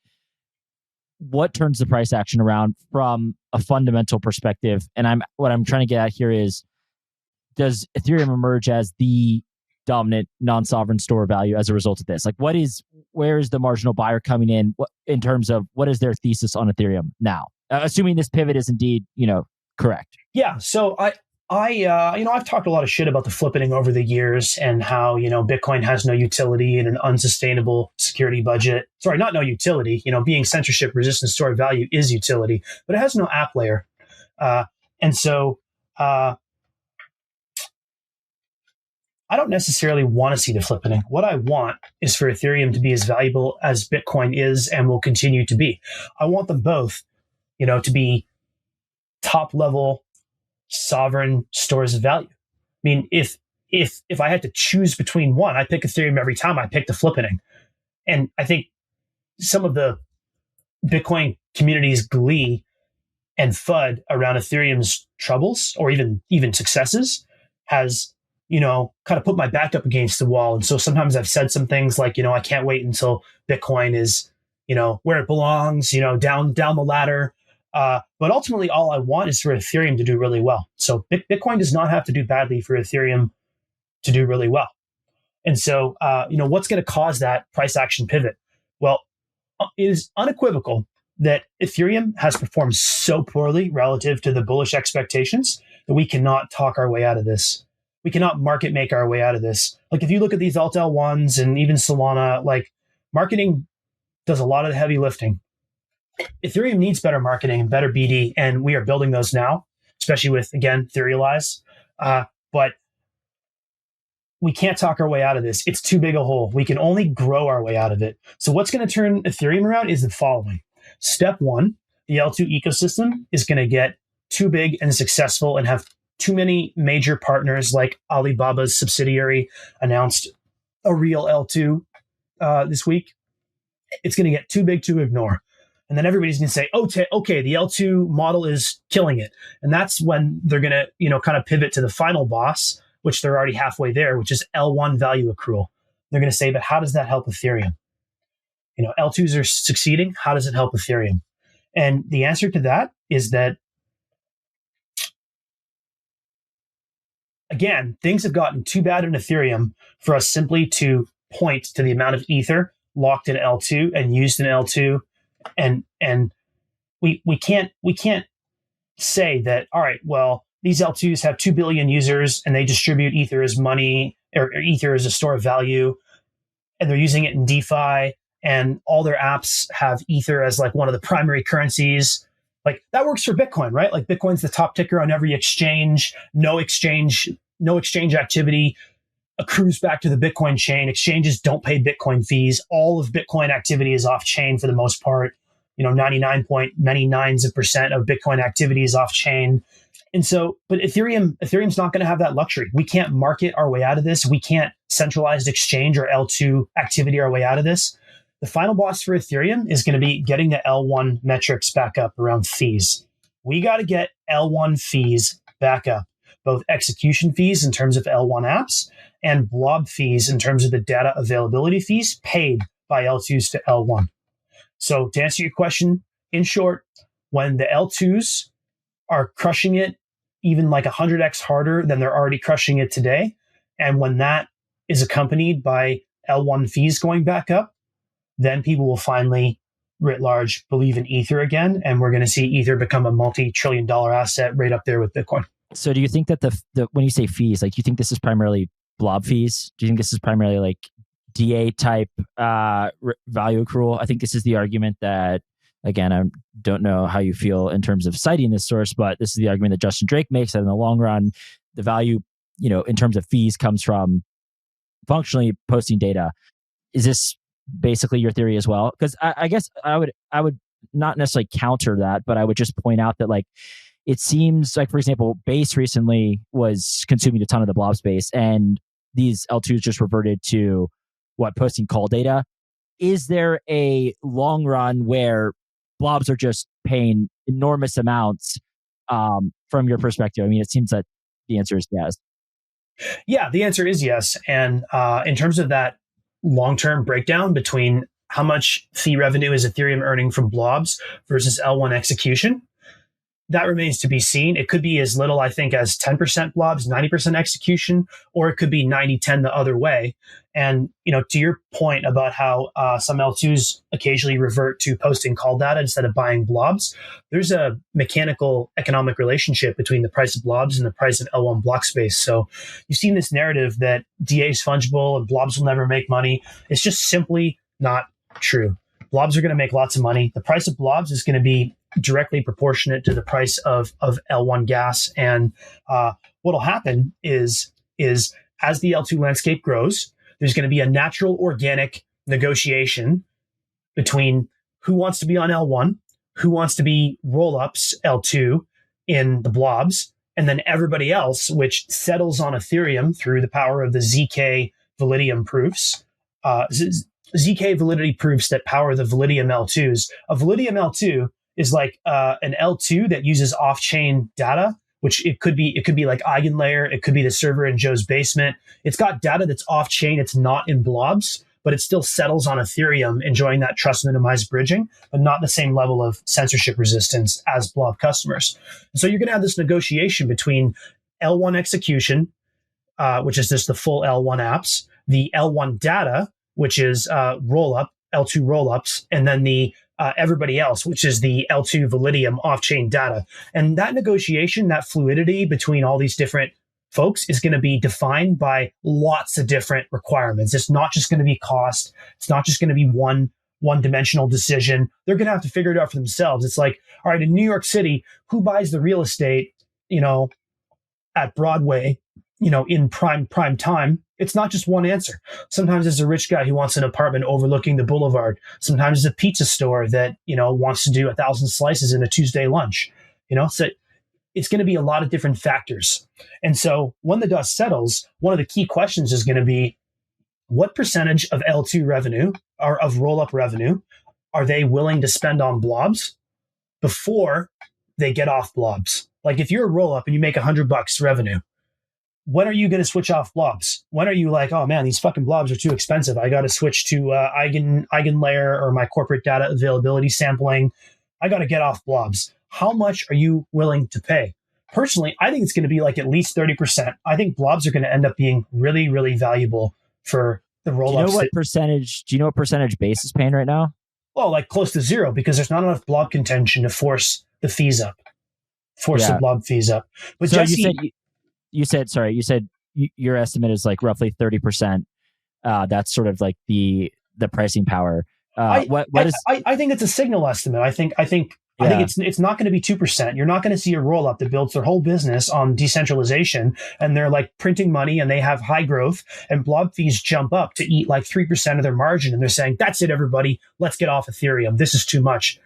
What turns the price action around from a fundamental perspective? And what I'm trying to get at here is, does Ethereum emerge as the dominant non-sovereign store of value as a result of this? Like, where is the marginal buyer coming in terms of what is their thesis on Ethereum now? Assuming this pivot is indeed, correct. Yeah. So I've talked a lot of shit about the flippening over the years and how, Bitcoin has no utility and an unsustainable security budget. Sorry, not no utility. Being censorship resistant store of value is utility, but it has no app layer. And so I don't necessarily want to see the flippening. What I want is for Ethereum to be as valuable as Bitcoin is and will continue to be. I want them both, to be top level sovereign stores of value. I mean, if I had to choose between one, I pick Ethereum every time. I pick the flippening. And I think some of the Bitcoin community's glee and FUD around Ethereum's troubles or even successes has, kind of put my back up against the wall. And so sometimes I've said some things like, I can't wait until Bitcoin is, where it belongs, down the ladder. But ultimately, all I want is for Ethereum to do really well. So Bitcoin does not have to do badly for Ethereum to do really well. And so, what's going to cause that price action pivot? Well, it is unequivocal that Ethereum has performed so poorly relative to the bullish expectations that we cannot talk our way out of this. We cannot market make our way out of this. Like if you look at these Alt L1s and even Solana, like marketing does a lot of the heavy lifting. Ethereum needs better marketing and better BD, and we are building those now, especially with, again, Theorylize. But we can't talk our way out of this. It's too big a hole. We can only grow our way out of it. So what's going to turn Ethereum around is the following. Step one, the L2 ecosystem is going to get too big and successful and have too many major partners, like Alibaba's subsidiary announced a real L2 this week. It's going to get too big to ignore. And then everybody's going to say, okay, the L2 model is killing it. And that's when they're going to, kind of pivot to the final boss, which they're already halfway there, which is L1 value accrual. They're going to say, but how does that help Ethereum? L2s are succeeding. How does it help Ethereum? And the answer to that is that, again, things have gotten too bad in Ethereum for us simply to point to the amount of Ether locked in L2 and used in L2. And we can't say that, all right, well, these L2s have 2 billion users and they distribute Ether as money or Ether as a store of value, and they're using it in DeFi, and all their apps have Ether as like one of the primary currencies. Like that works for Bitcoin, right? Like Bitcoin's the top ticker on every exchange. No exchange activity accrues back to the Bitcoin chain. Exchanges don't pay Bitcoin fees. All of Bitcoin activity is off chain for the most part. 99.99% of Bitcoin activity is off chain. And so, but Ethereum's not going to have that luxury. We can't market our way out of this. We can't centralized exchange or L2 activity our way out of this. The final boss for Ethereum is going to be getting the L1 metrics back up around fees. We got to get L1 fees back up, both execution fees in terms of L1 apps and blob fees in terms of the data availability fees paid by L2s to L1. So to answer your question, in short, when the L2s are crushing it even like 100x harder than they're already crushing it today, and when that is accompanied by L1 fees going back up, then people will finally, writ large, believe in Ether again, and we're going to see Ether become a multi-trillion-dollar asset right up there with Bitcoin. So do you think that the when you say fees, like, do you think this is primarily blob fees? Do you think this is primarily like DA type value accrual? I think this is the argument that, again, I don't know how you feel in terms of citing this source, but this is the argument that Justin Drake makes, that in the long run, the value, in terms of fees comes from functionally posting data. Is this basically your theory as well? Because I guess I would not necessarily counter that, but I would just point out that, like, it seems like, for example, Base recently was consuming a ton of the blob space, and these L2s just reverted to posting call data. Is there a long run where blobs are just paying enormous amounts from your perspective? I mean, it seems that the answer is yes. Yeah, the answer is yes. And in terms of that long-term breakdown between how much fee revenue is Ethereum earning from blobs versus L1 execution, that remains to be seen. It could be as little, I think, as 10% blobs, 90% execution, or it could be 90-10 the other way. And, to your point about how some L2s occasionally revert to posting call data instead of buying blobs, there's a mechanical economic relationship between the price of blobs and the price of L1 block space. So you've seen this narrative that DA is fungible and blobs will never make money. It's just simply not true. Blobs are going to make lots of money. The price of blobs is going to be directly proportionate to the price of L1 gas. And what'll happen is as the L2 landscape grows, there's going to be a natural organic negotiation between who wants to be on L1, who wants to be Rollups L2 in the blobs, and then everybody else, which settles on Ethereum through the power of the ZK Validium proofs. ZK validity proofs that power the Validium L2s. A Validium L2 is like an L2 that uses off-chain data, which it could be like EigenLayer, it could be the server in Joe's basement. It's got data that's off-chain, it's not in blobs, but it still settles on Ethereum, enjoying that trust minimized bridging, but not the same level of censorship resistance as blob customers. So you're going to have this negotiation between L1 execution, which is just the full L1 apps, the L1 data, which is Rollup, L2 Rollups, and then the everybody else, which is the L2 Validium off-chain data. And that negotiation, that fluidity between all these different folks is going to be defined by lots of different requirements. It's not just going to be cost. It's not just going to be one-dimensional decision. They're going to have to figure it out for themselves. It's like, all right, in New York City, who buys the real estate, at Broadway, in prime time? It's not just one answer. Sometimes there's a rich guy who wants an apartment overlooking the boulevard. Sometimes there's a pizza store that, wants to do 1,000 slices in a Tuesday lunch. So it's going to be a lot of different factors. And so when the dust settles, one of the key questions is going to be, what percentage of L2 revenue or of roll-up revenue are they willing to spend on blobs before they get off blobs? Like if you're a roll-up and you make $100 revenue, when are you going to switch off blobs? When are you like, oh man, these fucking blobs are too expensive. I got to switch to EigenLayer or my corporate data availability sampling. I got to get off blobs. How much are you willing to pay? Personally, I think it's going to be like at least 30%. I think blobs are going to end up being really, really valuable for the roll-ups. Do you know what percentage base is paying right now? Well, like close to zero, because there's not enough blob contention to force the fees up. The blob fees up. But so Jesse, you said your estimate is like roughly 30%. That's sort of like the pricing power. I think it's a signal estimate. I think it's not going to be 2%. You're not going to see a roll up that builds their whole business on decentralization and they're like printing money and they have high growth and blob fees jump up to eat like 3% of their margin. And they're saying, that's it, everybody. Let's get off Ethereum. This is too much.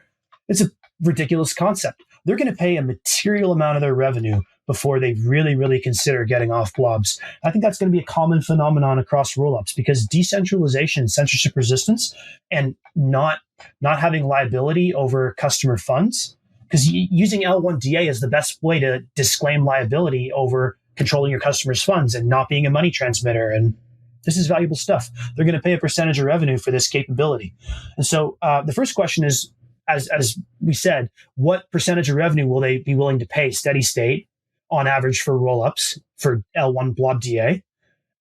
It's a ridiculous concept. They're going to pay a material amount of their revenue before they really, really consider getting off blobs. I think that's going to be a common phenomenon across rollups because decentralization, censorship resistance, and not having liability over customer funds, because using L1DA is the best way to disclaim liability over controlling your customers' funds and not being a money transmitter. And this is valuable stuff. They're going to pay a percentage of revenue for this capability. And so the first question is, as we said, what percentage of revenue will they be willing to pay steady state on average for rollups for L1 blob DA?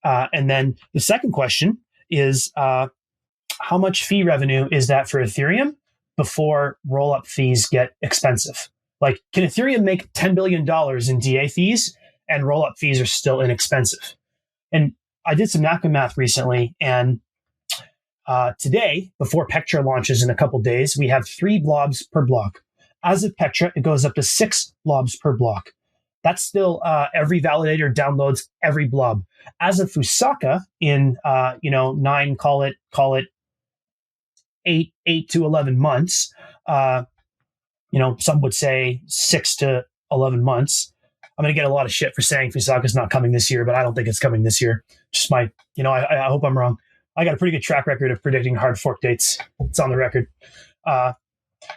And then the second question is, how much fee revenue is that for Ethereum before rollup fees get expensive? Like, can Ethereum make $10 billion in DA fees and rollup fees are still inexpensive? And I did some napkin math recently, and today, before Pectra launches in a couple days, we have 3 blobs per block. As of Pectra, it goes up to 6 blobs per block. That's still every validator downloads every blob. As of Fusaka, in 9, call it 8 to 11 months. Some would say 6 to 11 months. I'm going to get a lot of shit for saying Fusaka's not coming this year, but I don't think it's coming this year. Just I hope I'm wrong. I got a pretty good track record of predicting hard fork dates. It's on the record.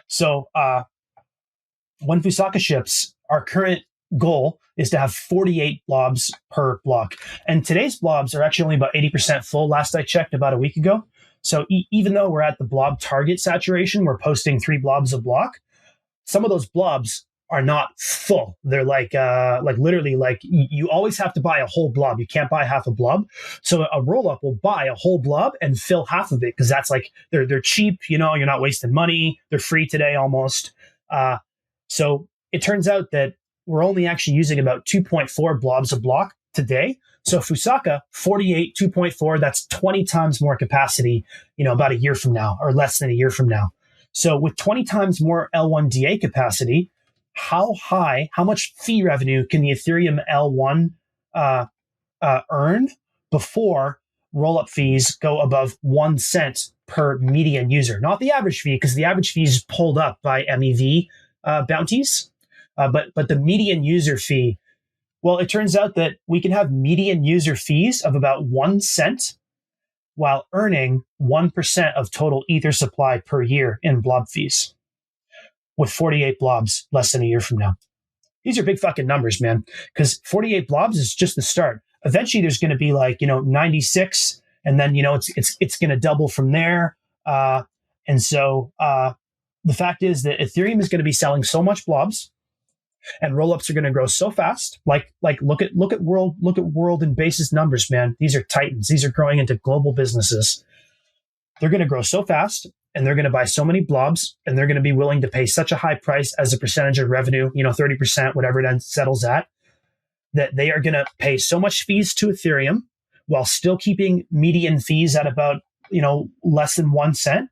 So when Fusaka ships, our current goal is to have 48 blobs per block. And today's blobs are actually only about 80% full. Last I checked about a week ago. So even though we're at the blob target saturation, we're posting 3 blobs a block. Some of those blobs are not full. They're like literally like you always have to buy a whole blob. You can't buy half a blob. So a roll-up will buy a whole blob and fill half of it because that's like they're cheap. You're not wasting money. They're free today almost. So it turns out that we're only actually using about 2.4 blobs a block today. So Fusaka, 48, 2.4, that's 20 times more capacity, about a year from now or less than a year from now. So with 20 times more L1DA capacity, how much fee revenue can the Ethereum L1 earn before rollup fees go above 1 cent per median user, not the average fee, because the average fee is pulled up by MEV bounties, but the median user fee. Well, it turns out that we can have median user fees of about 1 cent while earning 1% of total Ether supply per year in blob fees, with 48 blobs less than a year from now. These are big fucking numbers, man, because 48 blobs is just the start. Eventually, there's going to be 96, and then it's going to double from there. And so the fact is that Ethereum is going to be selling so much blobs, and rollups are going to grow so fast. Look at world and basis numbers, man. These are titans. These are growing into global businesses. They're going to grow so fast, and they're going to buy so many blobs, and they're going to be willing to pay such a high price as a percentage of revenue, 30%, whatever it then settles at, that they are going to pay so much fees to Ethereum while still keeping median fees at about, less than 1 cent,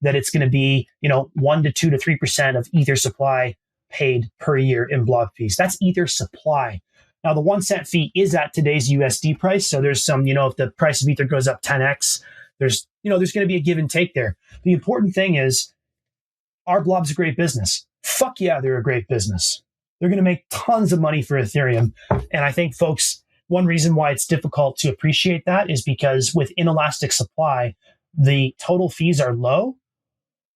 that it's going to be, 1 to 2 to 3% of Ether supply paid per year in blob fees. That's Ether supply. Now, the 1 cent fee is at today's USD price. So there's some, if the price of Ether goes up 10x, there's going to be a give and take there. The important thing is, are blobs a great business? Fuck yeah, they're a great business. They're going to make tons of money for Ethereum. And I think, folks, one reason why it's difficult to appreciate that is because with inelastic supply, the total fees are low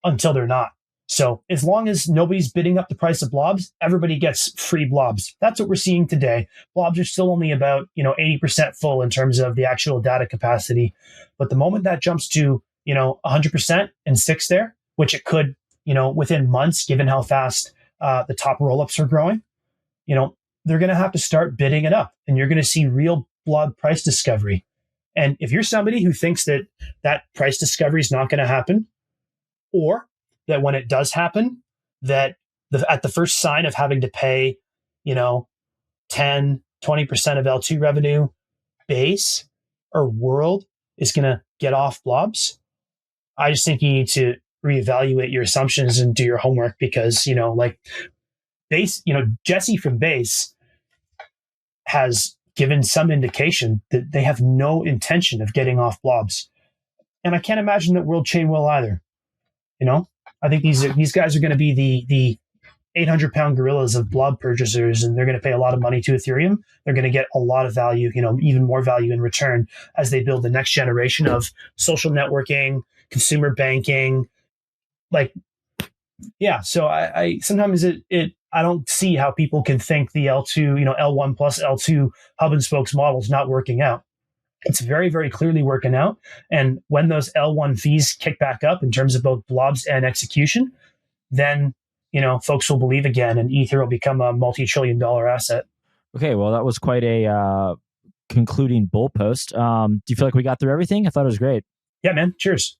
until they're not. So as long as nobody's bidding up the price of blobs, everybody gets free blobs. That's what we're seeing today. Blobs are still only about 80% full in terms of the actual data capacity. But the moment that jumps to 100% and sticks there, which it could within months, given how fast the top rollups are growing, they're going to have to start bidding it up, and you're going to see real blob price discovery. And if you're somebody who thinks that price discovery is not going to happen, or that when it does happen, that at the first sign of having to pay, 10, 20% of L2 revenue, base or world is going to get off blobs, I just think you need to reevaluate your assumptions and do your homework, because, base, Jesse from base has given some indication that they have no intention of getting off blobs. And I can't imagine that World Chain will either. I think these guys are going to be the 800-pound gorillas of blob purchasers, and they're going to pay a lot of money to Ethereum. They're going to get a lot of value, even more value in return as they build the next generation of social networking, consumer banking. So I sometimes I don't see how people can think the L2, L1 plus L2 hub and spokes model is not working out. It's very, very clearly working out. And when those L1 fees kick back up in terms of both blobs and execution, then, folks will believe again, and Ether will become a multi-trillion-dollar asset. Okay, well, that was quite a concluding bull post. Do you feel like we got through everything? I thought it was great. Yeah, man. Cheers.